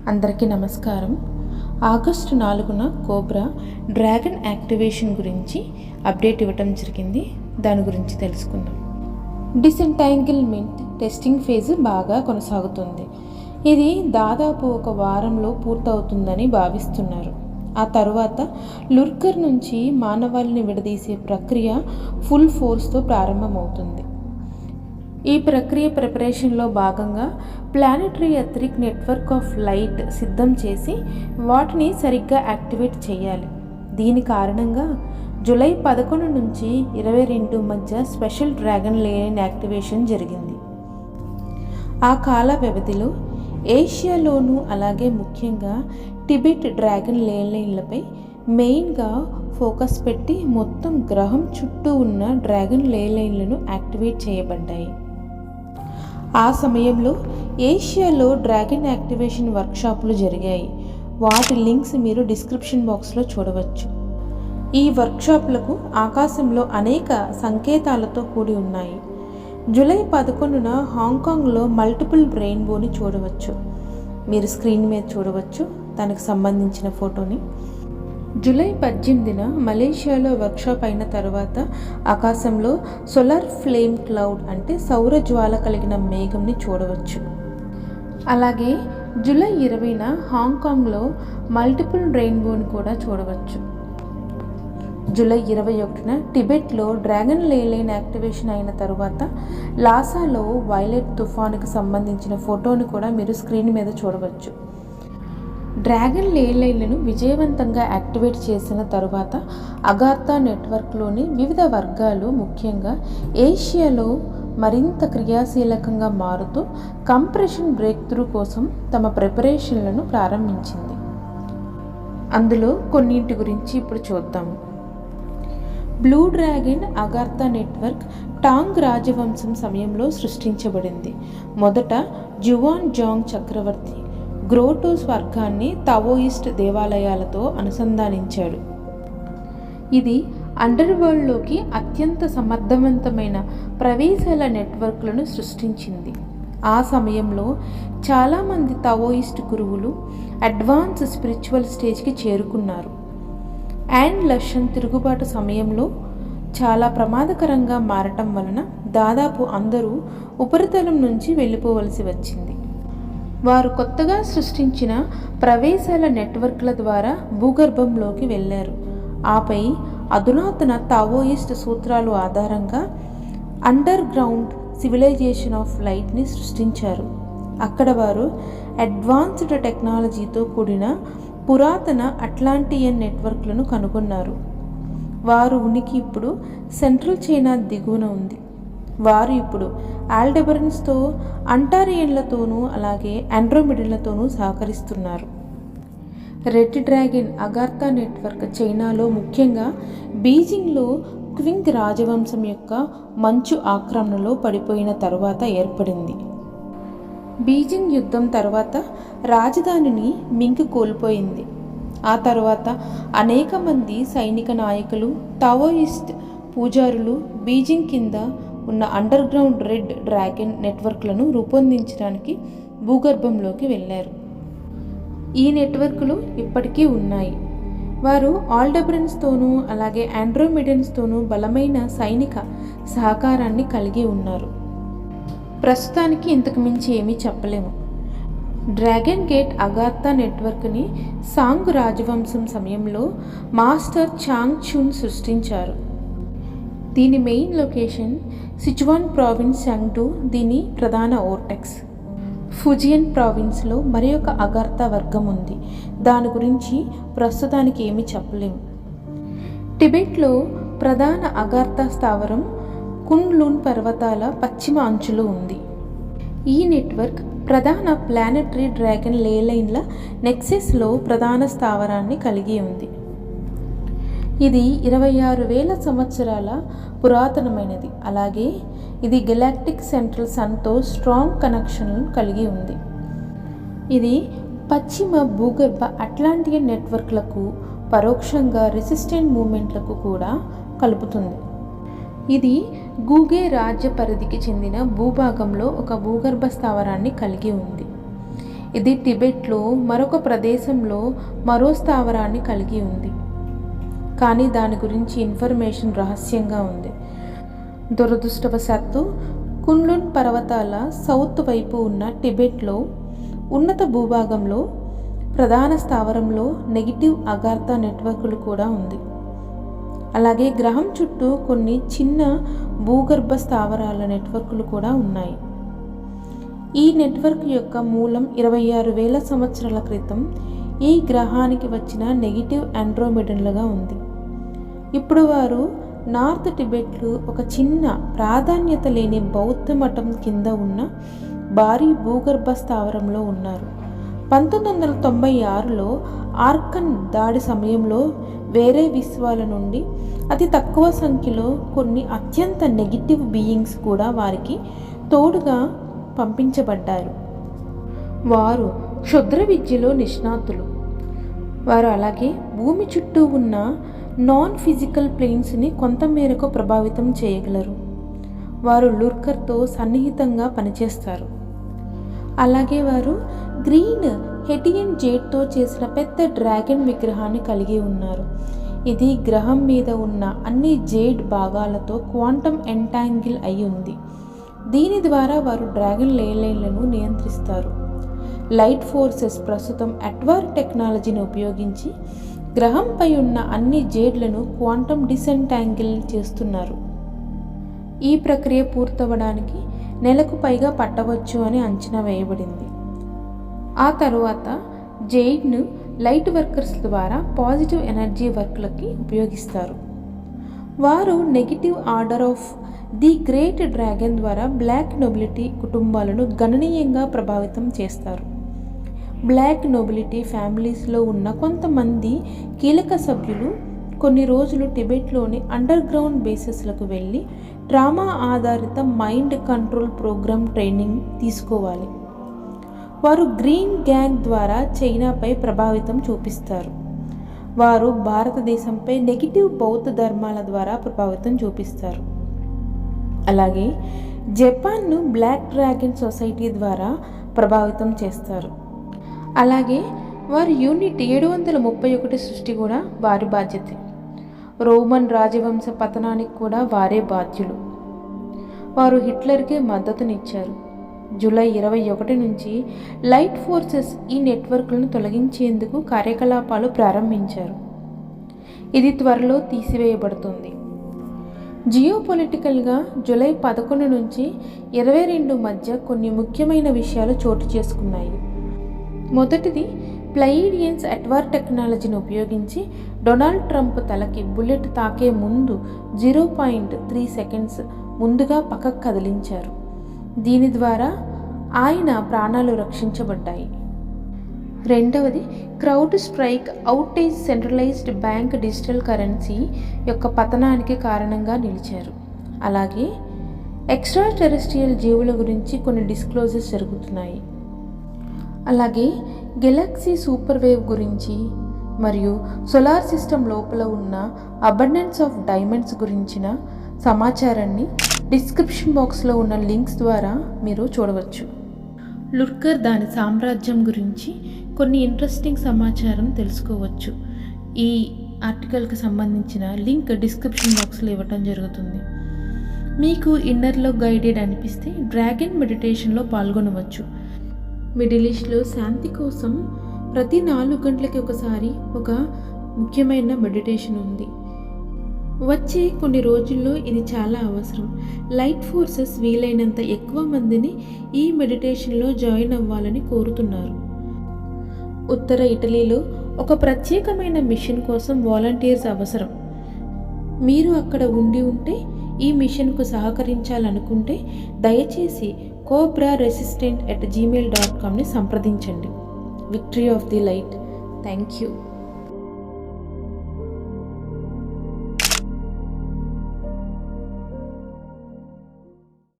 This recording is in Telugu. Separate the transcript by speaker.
Speaker 1: అందరికీ నమస్కారం. ఆగస్టు 4న కోబ్రా డ్రాగన్ యాక్టివేషన్ గురించి అప్డేట్ ఇవ్వటం జరిగింది. దాని గురించి తెలుసుకుందాం. డిసెంటాంగిల్మెంట్ టెస్టింగ్ ఫేజ్ బాగా కొనసాగుతుంది. ఇది దాదాపు ఒక వారంలో పూర్తవుతుందని భావిస్తున్నారు. ఆ తర్వాత లుర్కర్ నుంచి మానవాళిని విడదీసే ప్రక్రియ ఫుల్ ఫోర్స్తో ప్రారంభమవుతుంది. ఈ ప్రక్రియ ప్రిపరేషన్లో భాగంగా planetary etheric network of light సిద్ధం చేసి వాటిని సరిగ్గా యాక్టివేట్ చేయాలి. దీని కారణంగా జూలై 11 నుంచి 22 మధ్య స్పెషల్ డ్రాగన్ లేన్ యాక్టివేషన్ జరిగింది. ఆ కాల వ్యవధిలో ఏషియాలోనూ అలాగే ముఖ్యంగా టిబెట్ డ్రాగన్ లైన్లపై మెయిన్గా ఫోకస్ పెట్టి మొత్తం గ్రహం చుట్టూ ఉన్న డ్రాగన్ లైన్లను యాక్టివేట్ చేయబడ్డాయి. ఆ సమయంలో ఏషియాలో డ్రాగన్ యాక్టివేషన్ వర్క్షాపులు జరిగాయి. వాటి లింక్స్ మీరు డిస్క్రిప్షన్ బాక్స్లో చూడవచ్చు. ఈ వర్క్షాపులకు ఆకాశంలో అనేక సంకేతాలతో కూడి ఉన్నాయి. జూలై 11న హాంకాంగ్లో మల్టిపుల్ రెయిన్బోని చూడవచ్చు. మీరు స్క్రీన్ మీద చూడవచ్చు దానికి సంబంధించిన ఫోటోని. జూలై 18న మలేషియాలో వర్క్షాప్ అయిన తర్వాత ఆకాశంలో సోలార్ ఫ్లేమ్ క్లౌడ్ అంటే సౌర జ్వాల కలిగిన మేఘంని చూడవచ్చు. అలాగే జూలై 20న హాంకాంగ్లో మల్టిపుల్ రెయిన్బోని కూడా చూడవచ్చు. జూలై 21న టిబెట్లో డ్రాగన్ లైన్ యాక్టివేషన్ అయిన తర్వాత లాసాలో వైలెట్ తుఫానుకు సంబంధించిన ఫోటోని కూడా మీరు స్క్రీన్ మీద చూడవచ్చు. డ్రాగన్ లైన్లను విజయవంతంగా యాక్టివేట్ చేసిన తరువాత అగార్థా నెట్వర్క్లోని వివిధ వర్గాలు ముఖ్యంగా ఏషియాలో మరింత క్రియాశీలకంగా మారుతూ కంప్రెషన్ బ్రేక్ త్రూ కోసం తమ ప్రిపరేషన్లను ప్రారంభించింది. అందులో కొన్నింటి గురించి ఇప్పుడు చూద్దాము. బ్లూ డ్రాగన్ అగార్థా నెట్వర్క్ టాంగ్ రాజవంశం సమయంలో సృష్టించబడింది. మొదట జువాన్ జాంగ్ చక్రవర్తి గ్రోటో స్వర్గాన్ని తావోయిస్ట్ దేవాలయాలతో అనుసంధానించాడు. ఇది అండర్ వరల్డ్లోకి అత్యంత సమర్థవంతమైన ప్రవేశాల నెట్వర్క్లను సృష్టించింది. ఆ సమయంలో చాలామంది తావోయిస్ట్ గురువులు అడ్వాన్స్ స్పిరిచువల్ స్టేజ్కి చేరుకున్నారు. అండ్ లషన్ తిరుగుబాటు సమయంలో చాలా ప్రమాదకరంగా మారటం వలన దాదాపు అందరూ ఉపరితలం నుంచి వెళ్ళిపోవలసి వచ్చింది. వారు కొత్తగా సృష్టించిన ప్రవేశాల నెట్వర్క్ల ద్వారా భూగర్భంలోకి వెళ్ళారు. ఆపై అధునాతన తావోయిస్ట్ సూత్రాలు ఆధారంగా అండర్ గ్రౌండ్ సివిలైజేషన్ ఆఫ్ లైట్ని సృష్టించారు. అక్కడ వారు అడ్వాన్స్డ్ టెక్నాలజీతో కూడిన పురాతన అట్లాంటియన్ నెట్వర్క్లను కనుగొన్నారు. వారు ఉనికి ఇప్పుడు సెంట్రల్ చైనా దిగువన ఉంది. వారు ఇప్పుడు ఆల్డెబరన్స్తో అంటారియన్లతోనూ అలాగే ఆండ్రోమెడిన్లతోనూ సహకరిస్తున్నారు. రెడ్ డ్రాగన్ అగార్థా నెట్వర్క్ చైనాలో ముఖ్యంగా బీజింగ్లో క్వింగ్ రాజవంశం యొక్క మంచు ఆక్రమణలో పడిపోయిన తరువాత ఏర్పడింది. బీజింగ్ యుద్ధం తర్వాత రాజధానిని మింగ్ కోల్పోయింది. ఆ తర్వాత అనేక మంది సైనిక నాయకులు తావోయిస్ట్ పూజారులు బీజింగ్ కింద ఉన్న అండర్ గ్రౌండ్ రెడ్ డ్రాగన్ నెట్వర్క్లను రూపొందించడానికి భూగర్భంలోకి వెళ్ళారు. ఈ నెట్వర్క్లు ఇప్పటికీ ఉన్నాయి. వారు ఆల్డెబరన్స్తోనూ అలాగే ఆండ్రోమెడిన్స్తోనూ బలమైన సైనిక సహకారాన్ని కలిగి ఉన్నారు. ప్రస్తుతానికి ఇంతకు మించి ఏమీ చెప్పలేము. డ్రాగన్ గేట్ అగార్థా నెట్వర్క్ని సాంగ్ రాజవంశం సమయంలో మాస్టర్ చాంగ్ చున్ సృష్టించారు. దీని మెయిన్ లొకేషన్ సిచువాన్ ప్రావిన్స్ చాంగ్డు, దీని ప్రధాన ఓర్టెక్స్. ఫుజియన్ ప్రావిన్స్లో మరి ఒక అగార్థా వర్గం ఉంది. దాని గురించి ప్రస్తుతానికి ఏమీ చెప్పలేము. టిబెట్లో ప్రధాన అగార్థా స్థావరం కున్లున్ పర్వతాల పశ్చిమ అంచులో ఉంది. ఈ నెట్వర్క్ ప్రధాన ప్లానెటరీ డ్రాగన్ లైన్ల నెక్సెస్లో ప్రధాన స్థావరాన్ని కలిగి ఉంది. ఇది 26,000 సంవత్సరాల పురాతనమైనది. అలాగే ఇది గెలాక్టిక్ సెంట్రల్ సన్తో స్ట్రాంగ్ కనెక్షన్లను కలిగి ఉంది. ఇది పశ్చిమ భూగర్భ అట్లాంటియన్ నెట్వర్క్లకు పరోక్షంగా రెసిస్టెంట్ మూమెంట్లకు కూడా కలుపుతుంది. ఇది గూగే రాజ్య పరిధికి చెందిన భూభాగంలో ఒక భూగర్భ స్థావరాన్ని కలిగి ఉంది. ఇది టిబెట్లో మరొక ప్రదేశంలో మరో స్థావరాన్ని కలిగి ఉంది, కానీ దాని గురించి ఇన్ఫర్మేషన్ రహస్యంగా ఉంది. దురదృష్టవశాత్తు కున్లున్ పర్వతాల సౌత్ వైపు ఉన్న టిబెట్లో ఉన్నత భూభాగంలో ప్రధాన స్థావరంలో నెగిటివ్ అగార్థ నెట్వర్క్లు కూడా ఉంది. అలాగే గ్రహం చుట్టూ కొన్ని చిన్న భూగర్భ స్థావరాల నెట్వర్క్లు కూడా ఉన్నాయి. ఈ నెట్వర్క్ యొక్క మూలం 26,000 సంవత్సరాల క్రితం ఈ గ్రహానికి వచ్చిన నెగిటివ్ ఆండ్రోమెడాలుగా ఉంది. ఇప్పుడు వారు నార్త్ టిబెట్లో ఒక చిన్న ప్రాధాన్యత లేని బౌద్ధ మఠం కింద ఉన్న భారీ భూగర్భ స్థావరంలో ఉన్నారు. 1996లో ఆర్కన్ దాడి సమయంలో వేరే విశ్వాల నుండి అతి తక్కువ సంఖ్యలో కొన్ని అత్యంత నెగిటివ్ బీయింగ్స్ కూడా వారికి తోడుగా పంపించబడ్డారు. వారు క్షుద్ర విద్యలో నిష్ణాతులు. వారు అలాగే భూమి చుట్టూ ఉన్న నాన్ ఫిజికల్ ప్లేన్స్ని కొంతమేరకు ప్రభావితం చేయగలరు. వారు లుర్కర్తో సన్నిహితంగా పనిచేస్తారు. అలాగే వారు గ్రీన్ హెటియన్ జేడ్తో చేసిన పెద్ద డ్రాగన్ విగ్రహాన్ని కలిగి ఉన్నారు. ఇది గ్రహం మీద ఉన్న అన్ని జేడ్ భాగాలతో క్వాంటమ్ ఎంటాంగిల్ అయి ఉంది. దీని ద్వారా వారు డ్రాగన్ లేన్లను నియంత్రిస్తారు. లైట్ ఫోర్సెస్ ప్రస్తుతం అడ్వార్ టెక్నాలజీని ఉపయోగించి గ్రహంపై ఉన్న అన్ని జేడ్లను క్వాంటమ్ డిసెంటాంగిల్ చేస్తున్నారు. ఈ ప్రక్రియ పూర్తవడానికి నెలకు పైగా పట్టవచ్చు అని అంచనా వేయబడింది. ఆ తరువాత జేడ్ను లైట్ వర్కర్స్ ద్వారా పాజిటివ్ ఎనర్జీ వర్క్లకి ఉపయోగిస్తారు. వారు negative order of the great dragon ద్వారా బ్లాక్ నొబిలిటీ కుటుంబాలను గణనీయంగా ప్రభావితం చేస్తారు. బ్లాక్ నొబిలిటీ ఫ్యామిలీస్లో ఉన్న కొంతమంది కీలక సభ్యులు కొన్ని రోజులు టిబెట్లోని అండర్ గ్రౌండ్ బేసెస్లకు వెళ్ళి ట్రామా ఆధారిత మైండ్ కంట్రోల్ ప్రోగ్రామ్ ట్రైనింగ్ తీసుకోవాలి. వారు గ్రీన్ గ్యాంగ్ ద్వారా చైనాపై ప్రభావితం చూపిస్తారు. వారు భారతదేశంపై నెగిటివ్ బౌద్ధ ధర్మాల ద్వారా ప్రభావితం చూపిస్తారు. అలాగే జపాన్ను బ్లాక్ డ్రాగన్ సొసైటీ ద్వారా ప్రభావితం చేస్తారు. అలాగే వారి యూనిట్ 731 సృష్టి కూడా వారి బాధ్యతే. రోమన్ రాజవంశ పతనానికి కూడా వారే బాధ్యులు. వారు హిట్లర్కే మద్దతునిచ్చారు. జూలై 21 నుంచి లైట్ ఫోర్సెస్ ఈ నెట్వర్క్లను తొలగించేందుకు కార్యకలాపాలు ప్రారంభించారు. ఇది త్వరలో తీసివేయబడుతుంది. జియోపొలిటికల్గా జూలై 11 నుంచి 22 మధ్య కొన్ని ముఖ్యమైన విషయాలు చోటు చేసుకున్నాయి. మొదటిది, ప్లైడియన్స్ అడ్వార్ టెక్నాలజీని ఉపయోగించి డొనాల్డ్ ట్రంప్ తలకి బుల్లెట్ తాకే ముందు 0.3 సెకండ్స్ ముందుగా పక్కకు కదిలించారు. దీని ద్వారా ఆయన ప్రాణాలు రక్షించబడ్డాయి. రెండవది, CrowdStrike outage centralised bank digital currency యొక్క పతనానికి కారణంగా నిలిచారు. అలాగే ఎక్స్ట్రా టెరెస్ట్రియల్ జీవుల గురించి కొన్ని డిస్క్లోజర్స్ జరుగుతున్నాయి. అలాగే గెలాక్సీ సూపర్ వేవ్ గురించి మరియు సోలార్ సిస్టమ్ లోపల ఉన్న అబండెన్స్ ఆఫ్ డైమండ్స్ గురించిన సమాచారాన్ని డిస్క్రిప్షన్ బాక్స్లో ఉన్న లింక్స్ ద్వారా మీరు చూడవచ్చు. లుర్కర్ దాని సామ్రాజ్యం గురించి కొన్ని ఇంట్రెస్టింగ్ సమాచారం తెలుసుకోవచ్చు. ఈ ఆర్టికల్కి సంబంధించిన లింక్ డిస్క్రిప్షన్ బాక్స్లో ఇవ్వటం జరుగుతుంది. మీకు ఇన్నర్లో గైడెడ్ అనిపిస్తే డ్రాగన్ మెడిటేషన్లో పాల్గొనవచ్చు. మిడిల్ ఈస్ట్లో శాంతి కోసం ప్రతి 4 గంటలకి ఒకసారి ఒక ముఖ్యమైన మెడిటేషన్ ఉంది. వచ్చే కొన్ని రోజుల్లో ఇది చాలా అవసరం. లైట్ ఫోర్సెస్ వీలైనంత ఎక్కువ మందిని ఈ మెడిటేషన్లో జాయిన్ అవ్వాలని కోరుతున్నారు. ఉత్తర ఇటలీలో ఒక ప్రత్యేకమైన మిషన్ కోసం వాలంటీర్స్ అవసరం. మీరు అక్కడ ఉంటే ఈ మిషన్కు సహకరించాలనుకుంటే దయచేసి cobraresistant@gmail.comని సంప్రదించండి. Victory of the light. Thank you.